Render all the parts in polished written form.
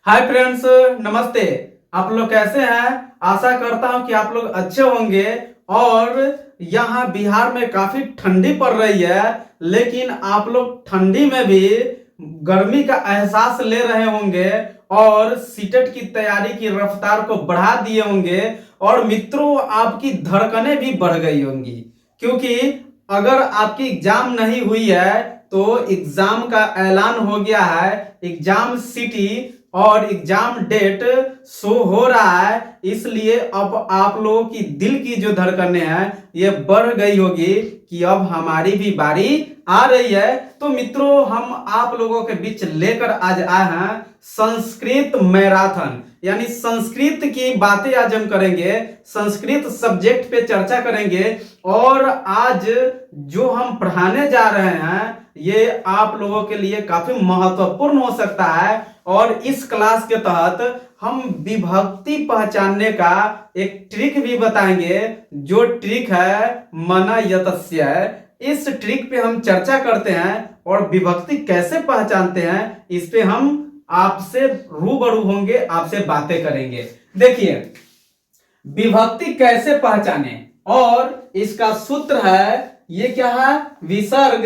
Hi friends, नमस्ते। आप लोग कैसे हैं? आशा करता हूं कि आप लोग अच्छे होंगे। और यहाँ बिहार में काफी ठंडी पड़ रही है, लेकिन आप लोग ठंडी में भी गर्मी का एहसास ले रहे होंगे और सीटेट की तैयारी की रफ्तार को बढ़ा दिए होंगे। और मित्रों, आपकी धड़कनें भी बढ़ गई होंगी, क्योंकि अगर आपकी एग्जाम नहीं हुई है तो एग्जाम का ऐलान हो गया है। एग्जाम सिटी और एग्जाम डेट शो हो रहा है, इसलिए अब आप लोगों की दिल की जो धड़कनें हैं ये बढ़ गई होगी कि अब हमारी भी बारी आ रही है। तो मित्रों, हम आप लोगों के बीच लेकर आज आए हैं संस्कृत मैराथन, यानी संस्कृत की बातें आज हम करेंगे, संस्कृत सब्जेक्ट पे चर्चा करेंगे। और आज जो हम पढ़ाने जा रहे हैं ये आप लोगों के लिए काफी महत्वपूर्ण हो सकता है। और इस क्लास के तहत हम विभक्ति पहचानने का एक ट्रिक भी बताएंगे, जो ट्रिक है मन यतस्य। इस ट्रिक पे हम चर्चा करते हैं और विभक्ति कैसे पहचानते हैं इस पे हम आपसे रूबरू होंगे, आपसे बातें करेंगे। देखिए, विभक्ति कैसे पहचाने, और इसका सूत्र है, ये क्या है? विसर्ग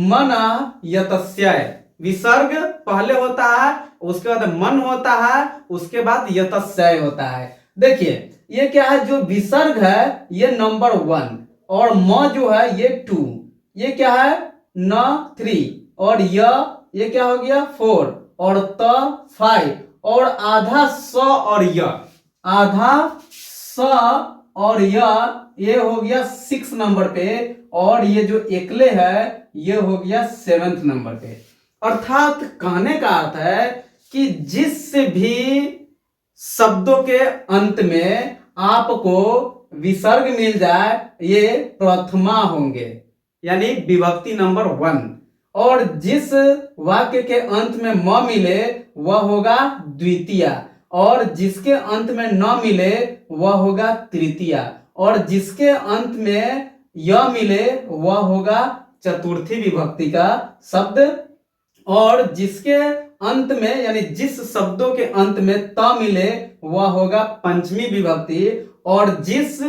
मन यतस्य। विसर्ग पहले होता है, उसके बाद मन होता है, उसके बाद यतस्य होता है। देखिए, ये क्या है? जो विसर्ग है ये नंबर 1, और म जो है ये 2, ये क्या है? न 3, और ये क्या हो गया? 4, और त 5, और आधा स और आधा स और ये हो गया 6 नंबर पे, और ये जो एकले है ये हो गया 7th नंबर पे। अर्थात कहने का अर्थ है कि जिस भी शब्दों के अंत में आपको विसर्ग मिल जाए ये प्रथमा होंगे, यानी विभक्ति नंबर 1। और जिस वाक्य के अंत में म मिले वह होगा द्वितीय, और जिसके अंत में न मिले वह होगा तृतीय, और जिसके अंत में य मिले वह होगा चतुर्थी विभक्ति का शब्द, और जिसके अंत में यानी जिस शब्दों के अंत में त मिले वह होगा पंचमी विभक्ति, और जिस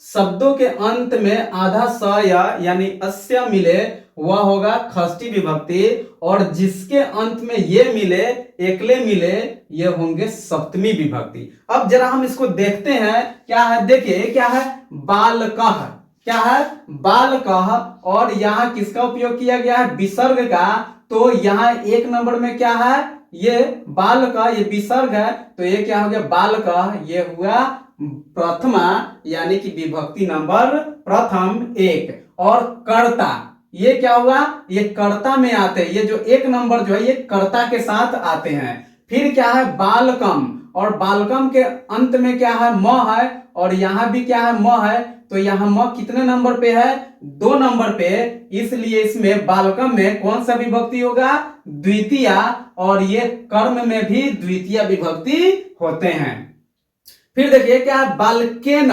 शब्दों के अंत में आधा स यानी अस्य मिले वह होगा षष्ठी विभक्ति, और जिसके अंत में ये मिले, एकले मिले, ये होंगे सप्तमी विभक्ति। अब जरा हम इसको देखते हैं क्या है। देखिए, क्या है? बालकः। क्या है? बालकः। और यहाँ किसका उपयोग किया गया है? विसर्ग का। तो यहाँ 1 नंबर में क्या है? ये बालकः, ये विसर्ग है, तो ये क्या हो गया? बालकः। ये हुआ प्रथमा, यानी कि विभक्ति नंबर प्रथम 1। और कर्ता, ये क्या हुआ? ये कर्ता में आते हैं, ये जो 1 नंबर जो है ये कर्ता के साथ आते हैं। फिर क्या है? बालकम, और बालकम के अंत में क्या है? म है, और यहाँ भी क्या है? म है, तो यहाँ म कितने नंबर पे है? 2 नंबर पे, इसलिए इसमें बालकम में कौन सा विभक्ति होगा? द्वितीय, और ये कर्म में भी द्वितीय विभक्ति होते हैं। फिर देखिए, क्या है? बालकेन।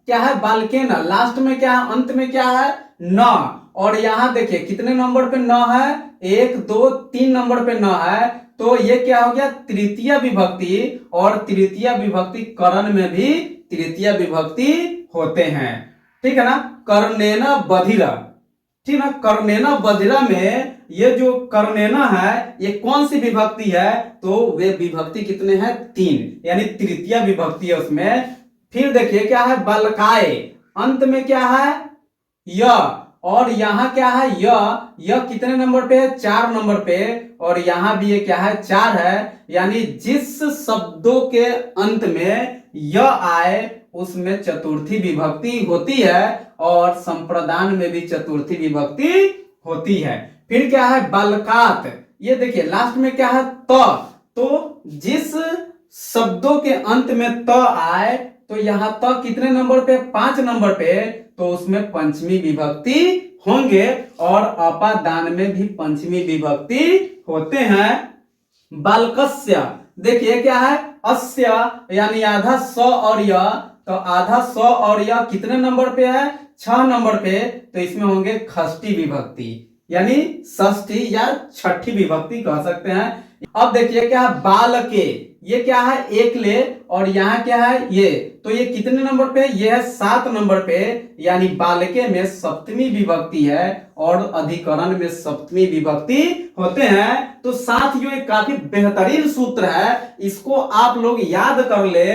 क्या है? बालकेन। लास्ट में क्या है? अंत में क्या है? न। और यहाँ देखिए कितने नंबर पे न है? 1 2 3 नंबर पे न है, तो ये क्या हो गया? तृतीय विभक्ति, और तृतीय विभक्ति करण में भी तृतीय विभक्ति होते हैं। ठीक है ना? कर्णेन बधिर। ठीक ना? कर्णेन बधिर में ये जो कर्णेन है ये कौन सी विभक्ति है? तो वे विभक्ति कितने हैं? 3, यानी तृतीय विभक्ति है उसमें। फिर देखिए, क्या है? बालकाय। अंत में क्या है? य, और यहाँ क्या है? य कितने नंबर पे है? 4 नंबर पे, और यहाँ भी ये क्या है? 4 है, यानी जिस शब्दों के अंत में य आए उसमें चतुर्थी विभक्ति होती है, और संप्रदान में भी चतुर्थी विभक्ति होती है। फिर क्या है? बालकात। ये देखिए लास्ट में क्या है? त। तो जिस शब्दों के अंत में त आए, तो यहाँ त कितने नंबर पे? 5 नंबर पे, तो उसमें पंचमी विभक्ति होंगे, और अपादान में भी पंचमी विभक्ति होते हैं। बालकस्य, देखिए क्या है? अस्य, यानी आधा स और य, तो आधा स और य कितने नंबर पे है? 6 नंबर पे, तो इसमें होंगे षष्ठी विभक्ति, यानी षष्ठी या छठी विभक्ति कह सकते हैं। अब देखिए क्या है? बालके। ये क्या है एक ले, और यहाँ क्या है ये, तो ये कितने नंबर पे, ये है 7 नंबर पे, यानी बालके में सप्तमी विभक्ति है और अधिकरण में सप्तमी विभक्ति होते हैं। तो साथियों एक काफी बेहतरीन सूत्र है, इसको आप लोग याद कर ले।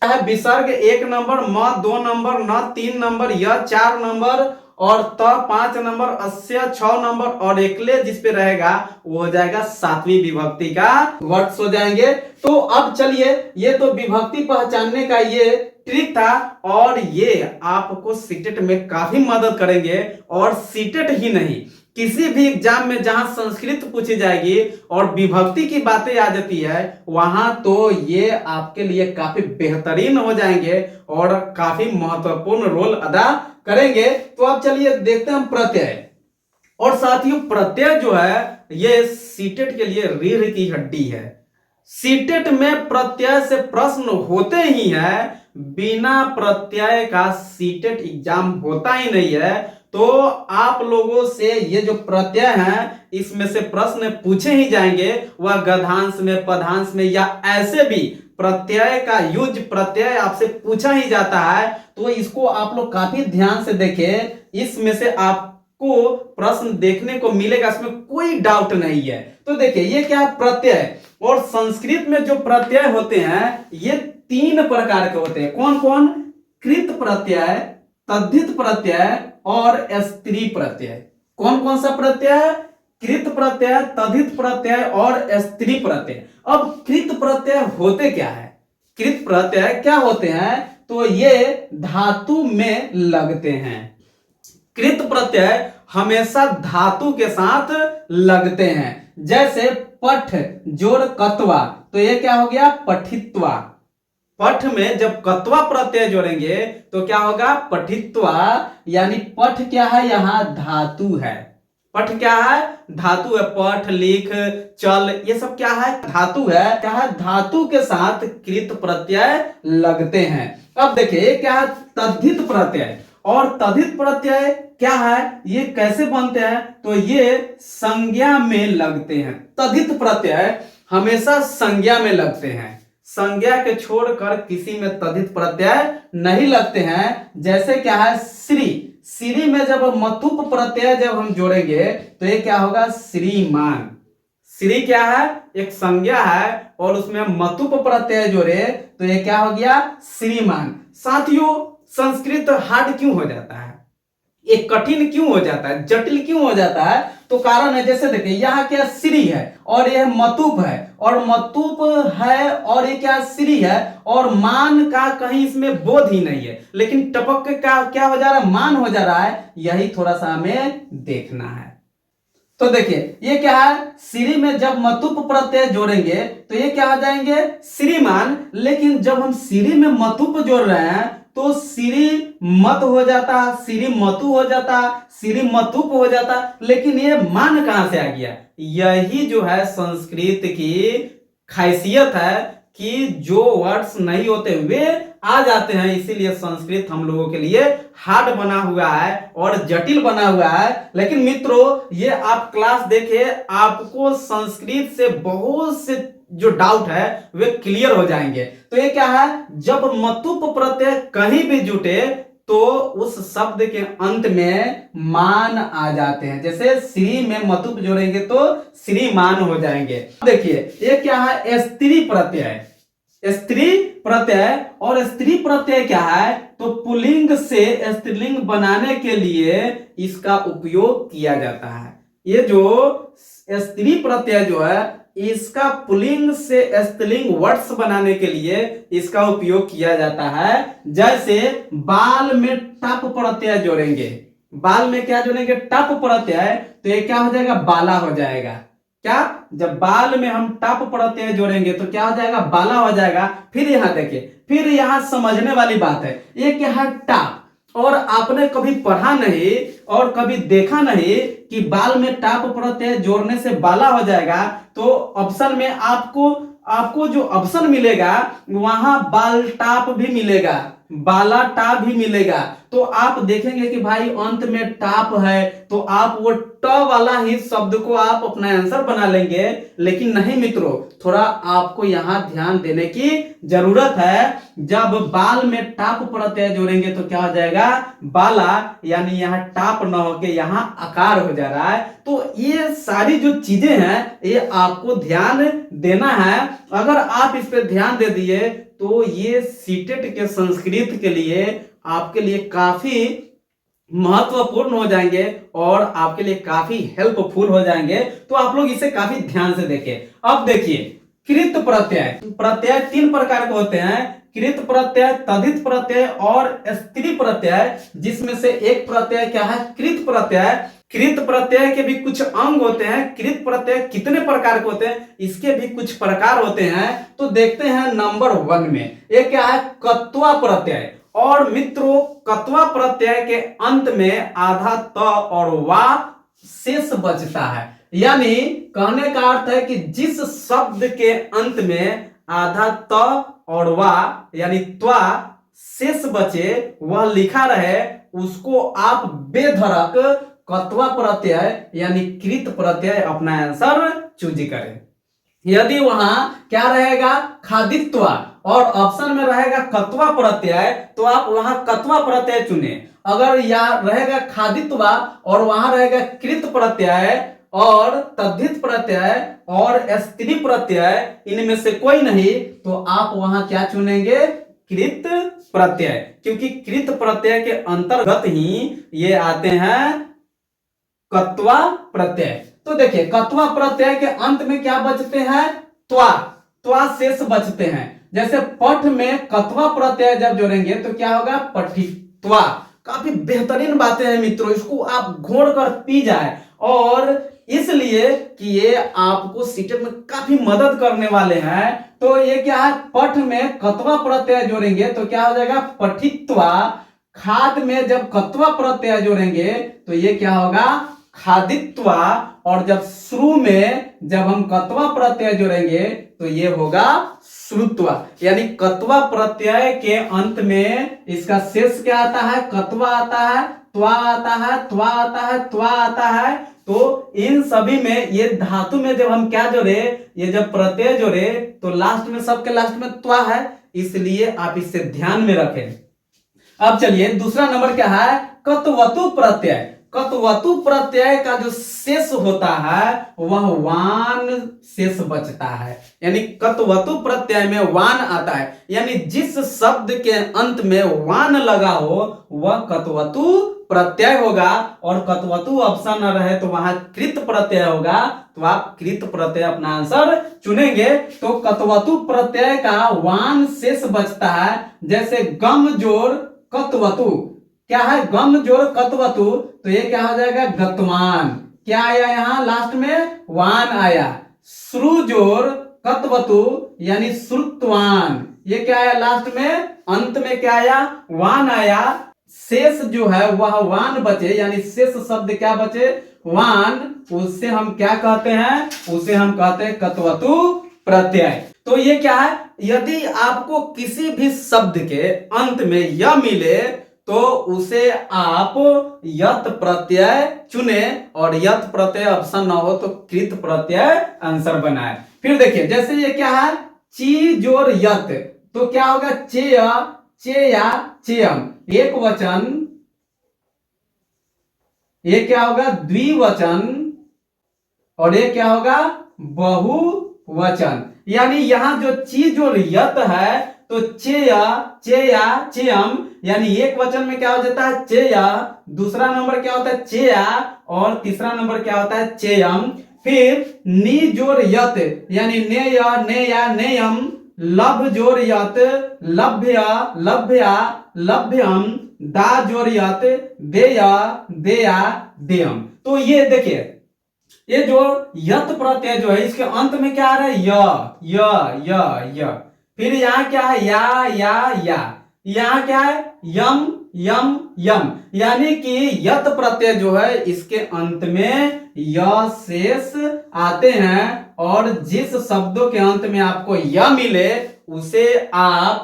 है विसर्ग 1 नंबर, म 2 नंबर, न 3 नंबर, य 4 नंबर और त 5 नंबर, अस्य 6 नंबर और एकले जिस पे रहेगा वो हो जाएगा 7वीं विभक्ति का वर्ड्स हो जाएंगे। तो अब चलिए, ये तो विभक्ति पहचानने का ये ट्रिक था और ये आपको सीटेट में काफी मदद करेंगे। और सीटेट ही नहीं, किसी भी एग्जाम में जहां संस्कृत पूछी जाएगी और विभक्ति की बातें आ जाती है वहां तो ये आपके लिए काफी बेहतरीन हो जाएंगे और काफी महत्वपूर्ण रोल अदा करेंगे। तो अब चलिए देखते हैं हम प्रत्यय। और साथियों प्रत्यय जो है ये सीटेट के लिए रीढ़ की हड्डी है। सीटेट में प्रत्यय से प्रश्न होते ही है, बिना प्रत्यय का सीटेट एग्जाम होता ही नहीं है। तो आप लोगों से ये जो प्रत्यय है इसमें से प्रश्न पूछे ही जाएंगे, वह गद्यांश में, पदांश में या ऐसे भी प्रत्यय का यूज प्रत्यय आपसे पूछा ही जाता है। तो इसको आप लोग काफी ध्यान से देखें, इसमें से आपको प्रश्न देखने को मिलेगा, इसमें कोई डाउट नहीं है। तो देखिए ये क्या है प्रत्यय, और संस्कृत में जो प्रत्यय होते हैं ये 3 प्रकार के होते हैं। कौन कौन? कृत प्रत्यय, तद्धित प्रत्यय और स्त्री प्रत्यय। कौन कौन सा प्रत्यय? कृत प्रत्यय, तद्धित प्रत्यय और स्त्री प्रत्यय। अब कृत प्रत्यय होते क्या है? कृत प्रत्यय क्या होते हैं? तो ये धातु में लगते हैं। कृत प्रत्यय हमेशा धातु के साथ लगते हैं। जैसे पठ जोड़ कत्वा, तो ये क्या हो गया? पठित्वा। पठ में जब कत्वा प्रत्यय जोड़ेंगे तो क्या होगा? पठित्वा। यानी पठ क्या है? यहां धातु है। पठ क्या है? धातु है। पठ, लिख, चल, ये सब क्या है? धातु है। क्या है? धातु के साथ कृत प्रत्यय लगते हैं। अब देखिए क्या है? तद्धित प्रत्यय। और तद्धित प्रत्यय क्या है? ये कैसे बनते हैं? तो ये संज्ञा में लगते हैं। तद्धित प्रत्यय हमेशा संज्ञा में लगते हैं। संज्ञा के छोड़कर किसी में तद्धित प्रत्यय नहीं लगते हैं। जैसे क्या है? श्री। श्री में जब मतुप प्रत्यय जब हम जोड़ेंगे तो ये क्या होगा? श्रीमान। श्री क्या है? एक संज्ञा है और उसमें मतुप प्रत्यय जोड़े तो ये क्या हो गया? श्रीमान। साथियों संस्कृत हार्ड क्यों हो जाता है? एक कठिन क्यों हो जाता है? जटिल क्यों हो जाता है? तो कारण है, जैसे देखिए यहाँ क्या श्री है और यह मतुप है, और मतुप है और ये क्या श्री है, और मान का कहीं इसमें बोध ही नहीं है, लेकिन टपक के क्या हो जा रहा है? मान हो जा रहा है। यही थोड़ा सा हमें देखना है। तो देखिए ये क्या है? श्री में जब मतुप प्रत्यय जोड़ेंगे तो ये क्या हो जाएंगे? श्रीमान। लेकिन जब हम श्री में मतुप जोड़ रहे हैं तो श्री मत हो जाता, श्री मतु हो जाता, श्री मतुप हो जाता, लेकिन ये मान कहां से आ गया? यही जो है संस्कृत की खासियत है कि जो वर्ड्स नहीं होते वे आ जाते हैं। इसीलिए संस्कृत हम लोगों के लिए हार्ड बना हुआ है और जटिल बना हुआ है। लेकिन मित्रों ये आप क्लास देखे, आपको संस्कृत से बहुत से जो डाउट है वे क्लियर हो जाएंगे। तो ये क्या है? जब मतुप प्रत्यय कहीं भी जुटे तो उस शब्द के अंत में मान आ जाते हैं। जैसे श्री में मतुप जोड़ेंगे तो श्रीमान हो जाएंगे। देखिए ये क्या है? स्त्री प्रत्यय। स्त्री प्रत्यय, और स्त्री प्रत्यय क्या है? तो पुल्लिंग से स्त्रीलिंग बनाने के लिए इसका उपयोग किया जाता है। ये जो स्त्री प्रत्यय जो है इसका पुल्लिंग से स्त्रीलिंग वर्ड्स बनाने के लिए इसका उपयोग किया जाता है। जैसे बाल में टप प्रत्यय जोड़ेंगे, बाल में क्या जोड़ेंगे? टप प्रत्यय, तो ये क्या हो जाएगा? बाला हो जाएगा। क्या? जब बाल में हम टप प्रत्यय जोड़ेंगे तो क्या हो जाएगा? बाला हो जाएगा। फिर यहां देखिए, फिर यहां समझने वाली बात है, ये क्या है? टाप। और आपने कभी पढ़ा नहीं और कभी देखा नहीं कि बाल में टाप प्रत्यय जोड़ने से बाला हो जाएगा। तो ऑप्शन में आपको आपको जो ऑप्शन मिलेगा वहां बालटाप भी मिलेगा, बाला टाप भी मिलेगा। तो आप देखेंगे कि भाई अंत में टाप है तो आप वो ट वाला ही शब्द को आप अपना आंसर बना लेंगे, लेकिन नहीं मित्रों, थोड़ा आपको यहां ध्यान देने की जरूरत है। जब बाल में टाप प्रत्यय जोड़ेंगे तो क्या हो जाएगा, बाला, यानी यहाँ टाप न होके यहाँ आकार हो जा रहा है। तो ये सारी जो चीजें हैं ये आपको ध्यान देना है। अगर आप इस पे ध्यान दे दिए तो ये सीटेट के संस्कृत के लिए आपके लिए काफी महत्वपूर्ण हो जाएंगे और आपके लिए काफी हेल्पफुल हो जाएंगे। तो आप लोग इसे काफी ध्यान से देखें। अब देखिए, कृत प्रत्यय, प्रत्यय तीन प्रकार के होते हैं, कृत प्रत्यय, तद्धित प्रत्यय और स्त्री प्रत्यय, जिसमें से एक प्रत्यय क्या है, कृत प्रत्यय। कृत प्रत्यय के भी कुछ अंग होते हैं। कृत प्रत्यय कितने प्रकार के होते हैं, इसके भी कुछ प्रकार होते हैं। तो देखते हैं नंबर 1 में, ये क्या है, कत्वा प्रत्यय। और मित्रों, कत्वा प्रत्यय के अंत में आधा त और वा शेष बचता है। यानी कहने का अर्थ है कि जिस शब्द के अंत में आधा त और वा यानी त्वा शेष बचे, वह लिखा रहे, उसको आप बेधड़क कत्वा प्रत्यय यानी कृत प्रत्यय अपना आंसर चूज करें। यदि वहां क्या रहेगा, खादित्वा और ऑप्शन में रहेगा कत्वा प्रत्यय, तो आप वहां कत्वा प्रत्यय चुने। अगर यह रहेगा खादित्वा और वहां रहेगा कृत प्रत्यय और तद्धित प्रत्यय और स्त्री प्रत्यय, इनमें से कोई नहीं, तो आप वहां क्या चुनेंगे, कृत प्रत्यय, क्योंकि कृत प्रत्यय के अंतर्गत ही ये आते हैं कत्वा प्रत्यय। तो देखिए, कत्वा प्रत्यय के अंत में क्या बचते हैं, त्वा, त्वा शेष बचते हैं। जैसे पठ में कत्वा प्रत्यय जब जोड़ेंगे तो क्या होगा, पठित्वा। काफी बेहतरीन बातें हैं मित्रों, इसको आप घोड़ कर पी जाए, और इसलिए कि ये आपको सीटेट में काफी मदद करने वाले हैं। तो ये क्या है, पठ में कत्वा प्रत्यय जोड़ेंगे तो क्या हो जाएगा, पठित्वा। खाद में जब कत्वा प्रत्यय जोड़ेंगे तो ये क्या होगा, खादित्वा। और जब श्रु में जब हम कत्वा प्रत्यय जोड़ेंगे तो ये होगा श्रुत्वा। यानी कत्वा प्रत्यय के अंत में इसका शेष क्या आता है, कत्वा आता है, त्वा आता है, त्वा आता है, त्वा आता है। तो इन सभी में ये धातु में जब हम क्या जोड़े, ये जब प्रत्यय जोड़े तो लास्ट में, सबके लास्ट में त्वा है, इसलिए आप इसे ध्यान में रखें। अब चलिए दूसरा नंबर क्या है, कत्वतु प्रत्यय। कत्वतु प्रत्यय का जो शेष होता है वह वान शेष बचता है। यानी कत्वतु प्रत्यय में वान आता है, यानी जिस शब्द के अंत में वान लगा हो वह कत्वतु प्रत्यय होगा। और कत्वतु ऑप्शन न रहे तो वहां कृत प्रत्यय होगा, तो आप कृत प्रत्यय अपना आंसर चुनेंगे। तो कत्वतु प्रत्यय का वान शेष बचता है। जैसे गम जोड़ कत्वतु, क्या है, गम जोड़ कत्वतु, तो ये क्या हो जाएगा, गतवान। क्या आया यहां लास्ट में, वान आया। श्रु जोड़ कत्वतु यानी श्रुतवान, ये क्या आया लास्ट में, अंत में क्या आया, वान आया। शेष जो है वह वान बचे, यानी शेष शब्द क्या बचे, वान। उससे हम क्या कहते हैं, उसे हम कहते हैं कत्वतु प्रत्यय। तो ये क्या है, यदि आपको किसी भी शब्द के अंत में य मिले तो उसे आप यत प्रत्यय चुने, और यत प्रत्यय ऑप्शन ना हो तो कृत प्रत्यय आंसर बनाए। फिर देखिए, जैसे ये क्या है, ची जोर यत, तो क्या होगा, चेय, चेया, चेयम, एक वचन। ये क्या होगा, द्विवचन। और ये क्या होगा, बहुवचन। यानी यहां जो ची जोर यत है तो चेया, चेया, चेयम, यानी एक वचन में क्या हो जाता है, चेया। दूसरा नंबर क्या होता है, चेया। और तीसरा नंबर क्या होता है, चेयम। फिर नी जोर यत, यानी नेया, नेया, नेयम। लब जोर यत, लभ्य, लभ्या, लभ्यम। दा जोर यत, देया, देया, देयम। तो ये देखिए, ये जो यत प्रत्यय जो है इसके अंत में क्या आ रहा है, य। फिर यहाँ क्या है, या। यहाँ क्या है, यम, यम, यम। यानी कि यत प्रत्यय जो है इसके अंत में य शेष आते हैं। और जिस शब्दों के अंत में आपको य मिले उसे आप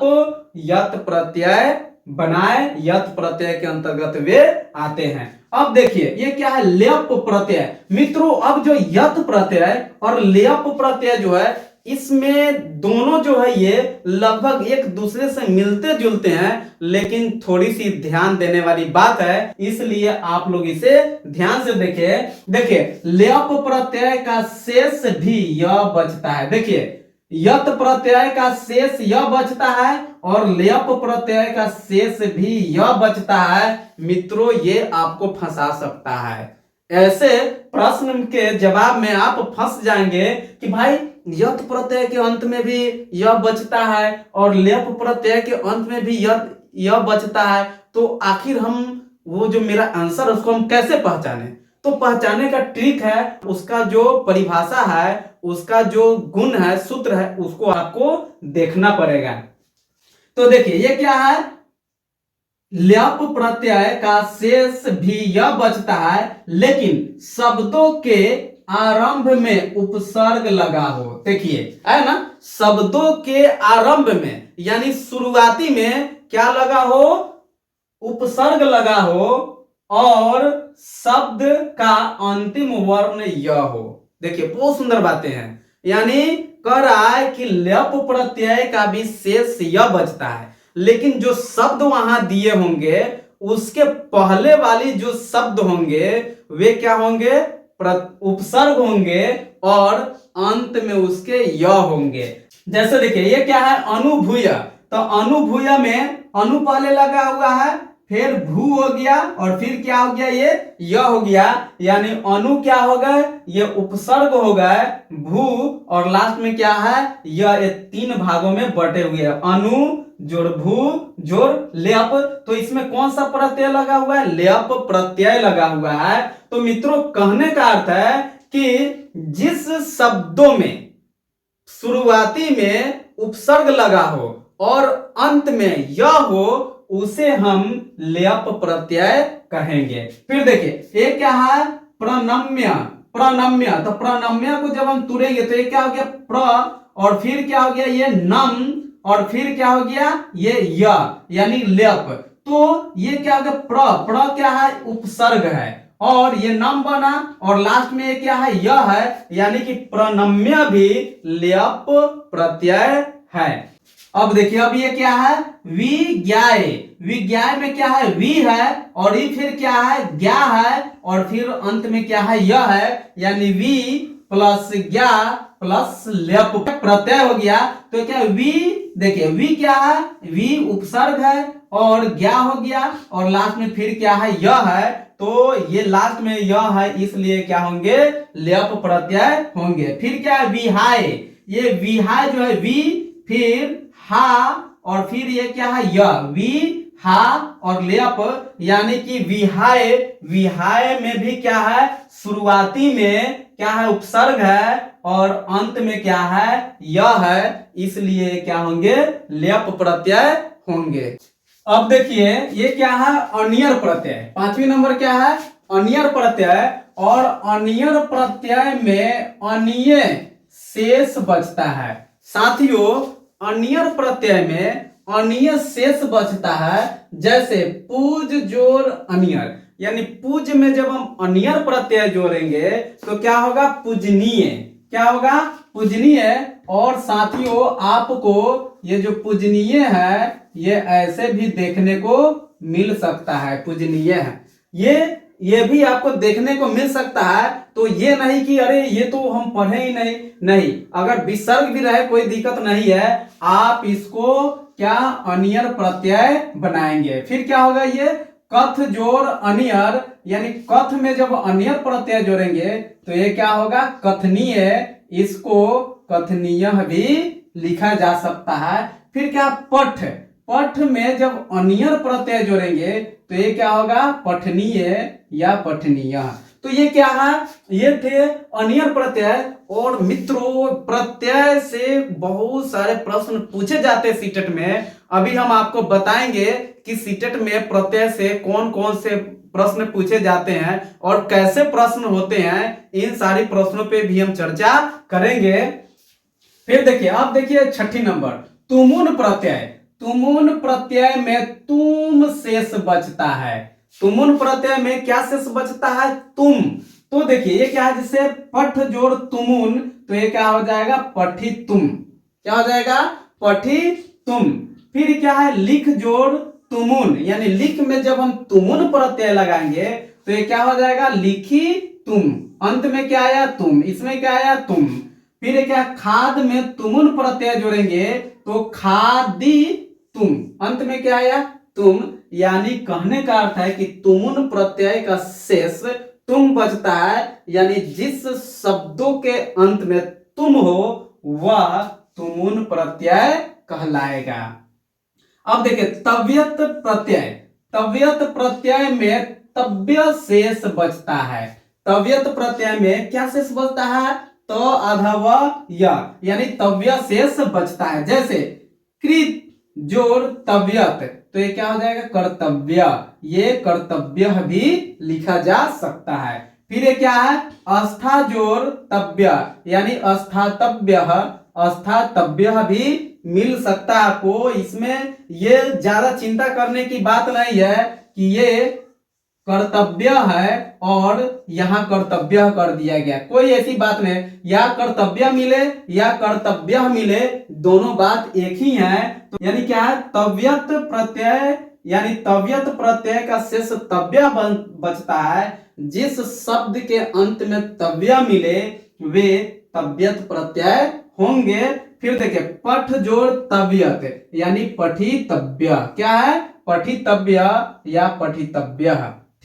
यत प्रत्यय बनाए, यत प्रत्यय के अंतर्गत वे आते हैं। अब देखिए ये क्या है, लेप प्रत्यय। मित्रों अब जो यत प्रत्यय और लेप प्रत्यय जो है इसमें दोनों जो है ये लगभग एक दूसरे से मिलते जुलते हैं, लेकिन थोड़ी सी ध्यान देने वाली बात है, इसलिए आप लोग इसे ध्यान से देखिए। देखिए लेप प्रत्यय का शेष भी य बचता है। देखिए यत प्रत्यय का शेष य बचता है और लेप प्रत्यय का शेष भी य बचता है। मित्रों ये आपको फंसा सकता है। ऐसे प्रश्न के जवाब में आप फंस जाएंगे कि भाई यत प्रत्यय के अंत में भी य बचता है और लेप प्रत्यय के अंत में भी य बचता है, तो आखिर हम वो जो मेरा आंसर उसको हम कैसे पहचाने? तो पहचाने का ट्रिक है, उसका जो परिभाषा है, उसका जो गुण है, सूत्र है, उसको आपको देखना पड़ेगा। तो देखिए ये क्या है, लेप प्रत्यय का शेष भी यह बचता है लेकिन शब्दों के आरंभ में उपसर्ग लगा हो। देखिए है ना, शब्दों के आरंभ में यानी शुरुआती में क्या लगा हो, उपसर्ग लगा हो और शब्द का अंतिम वर्ण य हो। देखिए बहुत सुंदर बातें हैं, यानी कह रहा है कि लेप प्रत्यय का भी शेष य बचता है लेकिन जो शब्द वहां दिए होंगे उसके पहले वाली जो शब्द होंगे वे क्या होंगे, उपसर्ग होंगे और अंत में उसके य होंगे। जैसे देखिए ये क्या है, अनुभूय। तो अनुभूय में अनु पहले लगा हुआ है, फिर भू हो गया और फिर क्या हो गया, ये य हो गया, यानी अनु क्या हो गए, ये उपसर्ग हो गए, भू और लास्ट में क्या है ये तीन भागों में बटे हुए हैं, अनु जोड़ भू जोड़ लेप। तो इसमें कौन सा प्रत्यय लगा हुआ है, लेप प्रत्यय लगा हुआ है। तो मित्रों कहने का अर्थ है कि जिस शब्दों में शुरुआती में उपसर्ग लगा हो और अंत में यह हो उसे हम लेप प्रत्यय कहेंगे। फिर देखिए ये क्या है, प्रणम्य। प्रणम्य, तो प्रणम्य को जब हम तुरेंगे तो ये क्या हो गया, प्र और फिर क्या हो गया ये नम और फिर क्या हो गया ये य यानी लेप। तो ये क्या हो गया, प्र क्या है, उपसर्ग है और ये नम बना और लास्ट में ये क्या है, यह है, यानी कि प्रणम्य भी लेप प्रत्यय है। अब देखिए अब ये क्या है, विज्ञाय। विज्ञाय में क्या है, वी है और ये फिर क्या है, ज्ञा है और फिर अंत में क्या है, यह है, यानी वी प्लस ज्ञा प्लस लेप प्रत्यय हो गया। तो क्या वी, देखिए वी क्या है, वी उपसर्ग है और ज्ञा हो गया और लास्ट में फिर क्या है, यह है। तो ये लास्ट में यह है इसलिए क्या होंगे, लेप प्रत्यय होंगे। फिर क्या है, विहाय। ये विहाय जो है वी फिर हा और फिर ये क्या है, य, वी हा और लेप, यानी कि विहाय। विहाय में भी क्या है, शुरुआती में क्या है, उपसर्ग है और अंत में क्या है, यह है, इसलिए क्या होंगे, लेप प्रत्यय होंगे। अब देखिए ये क्या है, अनियर प्रत्यय। पांचवी नंबर क्या है, अनियर प्रत्यय। और अनियर प्रत्यय में अनिय शेष बचता है। साथियों अनियर प्रत्यय में अनिय शेष बचता है, जैसे पूज जोड़ अनियर, यानी पूज में जब हम अनियर प्रत्यय जोड़ेंगे तो क्या होगा, पूजनीय। क्या होगा, पूजनीय। और साथियों आपको ये जो पूजनीय है ये ऐसे भी देखने को मिल सकता है, पूजनीय है, ये भी आपको देखने को मिल सकता है। तो ये नहीं कि अरे ये तो हम पढ़े ही नहीं, अगर विसर्ग भी रहे कोई दिक्कत नहीं है, आप इसको क्या अनियर प्रत्यय बनाएंगे। फिर क्या होगा, ये कथ जोड़ अनियर, यानी कथ में जब अनियर प्रत्यय जोड़ेंगे तो ये क्या होगा, कथनीय। इसको कथनीय भी लिखा जा सकता है। फिर क्या, पठ। पठ में जब अनियर प्रत्यय जोड़ेंगे तो ये क्या होगा, पठनीय या पठनीय। तो ये क्या है, ये थे अनियर प्रत्यय। और मित्रों प्रत्यय से बहुत सारे प्रश्न पूछे जाते हैं सीटेट में। अभी हम आपको बताएंगे कि सीटेट में प्रत्यय से कौन कौन से प्रश्न पूछे जाते हैं और कैसे प्रश्न होते हैं, इन सारी प्रश्नों पे भी हम चर्चा करेंगे। फिर देखिए, आप देखिए छठी नंबर, तुमुन प्रत्यय। तुमुन प्रत्यय में तुम शेष बचता है। तुमुन प्रत्यय में क्या शेष बचता है? तुम। तो देखिए ये क्या है, जैसे पठ जोड़ तुमुन, तो ये क्या हो जाएगा? पठी तुम। क्या हो जाएगा? पठी तुम। फिर क्या है? लिख जोड़ तुमुन, यानी लिख में जब हम तुमुन प्रत्यय लगाएंगे तो ये क्या हो जाएगा? लिखी तुम। अंत में क्या आया? तुम। इसमें क्या आया? तुम। फिर क्या? खाद में तुमुन प्रत्यय जोड़ेंगे तो खादी तुम। अंत में क्या आया? तुम। यानी कहने का अर्थ है कि तुमुन प्रत्यय का शेष तुम बचता है, यानी जिस शब्दों के अंत में तुम हो वह तुमुन प्रत्यय कहलाएगा। अब देखिए तव्यत प्रत्यय। तव्यत प्रत्यय में तव्य शेष बचता है। तव्यत प्रत्यय में क्या शेष बचता है? तो अथवा य, यानी तव्य शेष बचता है। जैसे कृत जोड़ तव्यत, तो ये क्या हो जाएगा? कर्तव्य। ये कर्तव्य भी लिखा जा सकता है। फिर ये क्या है? अस्था जोड़ तव्य, यानी अस्थातव्य। अस्थातव्य भी मिल सकता है आपको। इसमें ये ज्यादा चिंता करने की बात नहीं है कि ये कर्तव्य है और यहां कर्तव्य कर दिया गया, कोई ऐसी बात नहीं। या कर्तव्य मिले या कर्तव्य मिले, दोनों बात एक ही है। तो यानी क्या है? तव्यत प्रत्यय, यानी तव्यत प्रत्यय का शेष तव्य बचता है। जिस शब्द के अंत में तव्य मिले वे तव्यत प्रत्यय होंगे। फिर देखिए पठ जोड़ तव्यत, यानी पठितव्य। क्या है? पठितव्य या पठितव्य।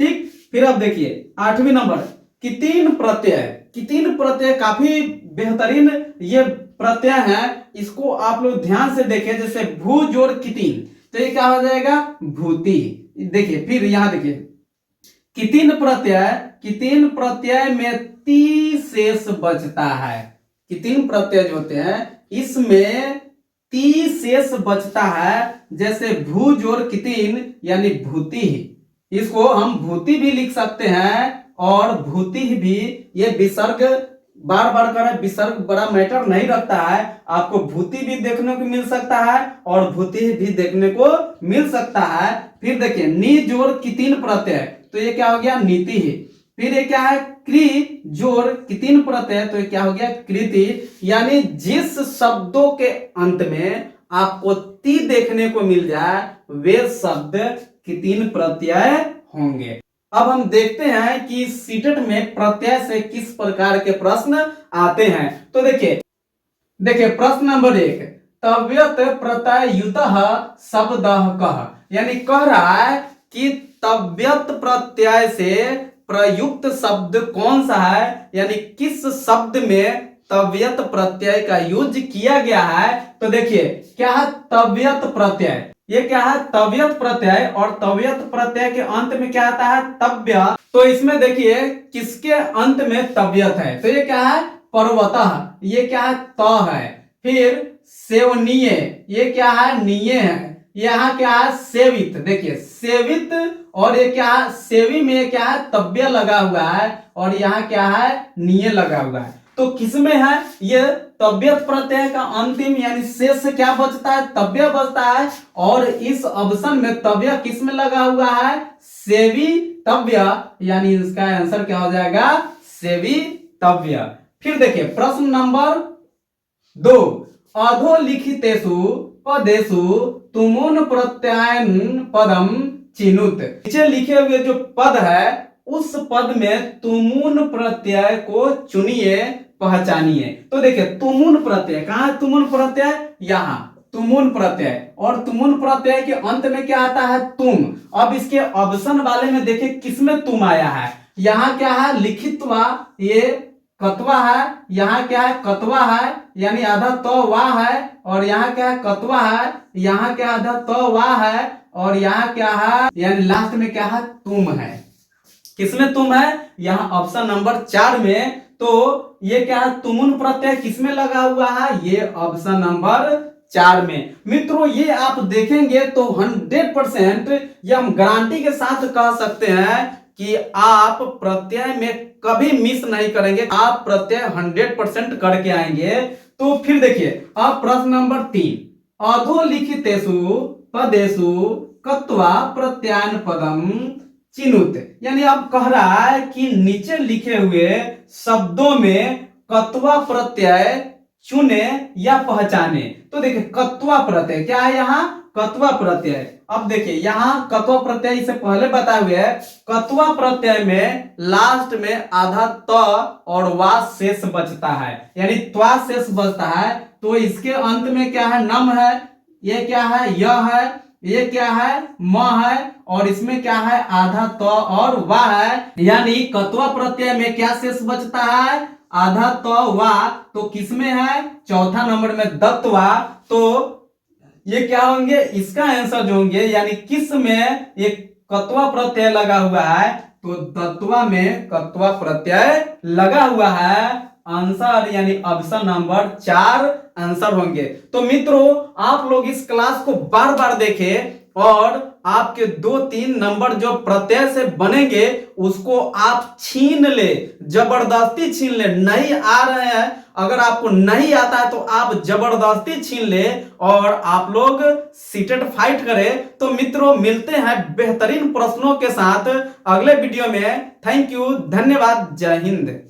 ठीक। फिर अब देखिए 8वीं नंबर, कितीन प्रत्यय। कितीन प्रत्यय काफी बेहतरीन ये प्रत्यय है, इसको आप लोग ध्यान से देखें। जैसे भू जोड़ कितीन, तो ये क्या हो जाएगा? भूति। देखिए फिर यहां देखिए कितीन प्रत्यय। कितीन प्रत्यय में ती शेष बचता है। कितीन प्रत्यय जो होते हैं इसमें ती शेष बचता है। जैसे भू जोड़ कितीन, यानी भूति। इसको हम भूति भी लिख सकते हैं और भूति भी। ये विसर्ग बार बार करें, विसर्ग बड़ा मैटर नहीं रखता है। आपको भूति भी देखने को मिल सकता है और भूति भी देखने को मिल सकता है। फिर देखिए नी जोड़ कितीन प्रत्यय, तो ये क्या हो गया? नीति। फिर ये क्या है? क्री जोड़ कितीन प्रत्यय, तो ये क्या हो गया? कृति। यानी जिस शब्दों के अंत में आपको ती देखने को मिल जाए वे शब्द कितीन प्रत्यय होंगे। अब हम देखते हैं कि सीटेट में प्रत्यय से किस प्रकार के प्रश्न आते हैं। तो देखिए प्रश्न नंबर 1, तव्यत प्रत्यय युतः शब्दः कः, यानी कह रहा है कि तव्यत प्रत्यय से प्रयुक्त शब्द कौन सा है, यानी किस शब्द में तव्यत प्रत्यय का यूज किया गया है। तो देखिए क्या है? तव्यत प्रत्यय। ये क्या है? तव्यत प्रत्यय। और तव्यत प्रत्यय के अंत में क्या आता है? तव्य। तो इसमें देखिए किसके अंत में तव्यत है, तो ये क्या है? पर्वतः। ये क्या है? त है। फिर सेवनीय, ये क्या है? नीय है। यहाँ क्या है? सेवित। देखिए सेवित। और ये क्या है? सेवी में क्या है? तव्य लगा हुआ है और यहाँ क्या है? नीय लगा हुआ है। तो किसमें है? ये तव्यत प्रत्यय का अंतिम यानी शेष क्या बचता है? तव्य बचता है। और इस ऑप्शन में तव्य किसमें लगा हुआ है? सेवी तव्य, यानी इसका आंसर क्या हो जाएगा? सेवी तव्य। फिर देखिए प्रश्न नंबर 2, अधोलिखितेषु पदेषु तुमुन प्रत्ययन पदम चिनुत। नीचे लिखे हुए जो पद है उस पद में तुमुन प्रत्यय को चुनिए, पहचानिए। तो देखिए तुमुन प्रत्यय कहाँ है? तुमुन प्रत्यय यहाँ तुमुन प्रत्यय। और तुमुन प्रत्यय के अंत में क्या आता है? तुम। अब इसके ऑप्शन वाले में देखिए किसमें तुम आया है। यहाँ क्या है? लिखित्वा, ये कत्वा है। यहाँ क्या है? कत्वा है, यानी आधा तो वाह है। और यहाँ क्या है? कत्वा है। यहाँ क्या आधा तो वाह है। और यहाँ क्या है? यानी लास्ट में क्या है? तुम है। किसमें तुम है? यहाँ ऑप्शन नंबर 4 में। तो ये क्या है? तुमुन प्रत्यय किसमें लगा हुआ है? ये ऑप्शन नंबर 4 में। मित्रों ये आप देखेंगे तो 100% ये हम गारंटी के साथ कह सकते हैं कि आप प्रत्यय में कभी मिस नहीं करेंगे, आप प्रत्यय 100% करके आएंगे। तो फिर देखिए अब प्रश्न नंबर 3, अधोलिखितेषु पदेषु कत्वा प्रत्यान पदम चिनुत, यानी अब कह रहा है कि नीचे लिखे हुए शब्दों में कत्वा प्रत्यय चुने या पहचाने। तो देखिए कत्वा प्रत्यय क्या है, यहाँ कत्वा प्रत्यय। अब देखिए यहाँ कत्वा प्रत्यय इससे पहले बताए हुए है, कत्वा प्रत्यय में लास्ट में आधा त और वा शेष बचता है, यानी त्वा शेष बचता है। तो इसके अंत में क्या है, नम है, ये क्या है, यह है, ये क्या है, म है, और इसमें क्या है, आधा त और वा है। यानी कत्वा प्रत्यय में क्या शेष बचता है, आधा त वा। तो किसमें है, चौथा नंबर में दत्वा। तो ये क्या होंगे, इसका आंसर जो होंगे, यानी किस में एक कत्वा प्रत्यय लगा हुआ है, तो दत्वा में कत्वा प्रत्यय लगा हुआ है। आंसर यानी ऑप्शन नंबर 4 आंसर होंगे। तो मित्रों आप लोग इस क्लास को बार बार देखें और आपके 2-3 नंबर जो प्रत्यय से बनेंगे उसको आप छीन ले, जबरदस्ती छीन ले। नहीं आ रहे हैं, अगर आपको नहीं आता है तो आप जबरदस्ती छीन ले और आप लोग सीटेट फाइट करें। तो मित्रों मिलते हैं बेहतरीन प्रश्नों के साथ अगले वीडियो में। थैंक यू, धन्यवाद, जय हिंद।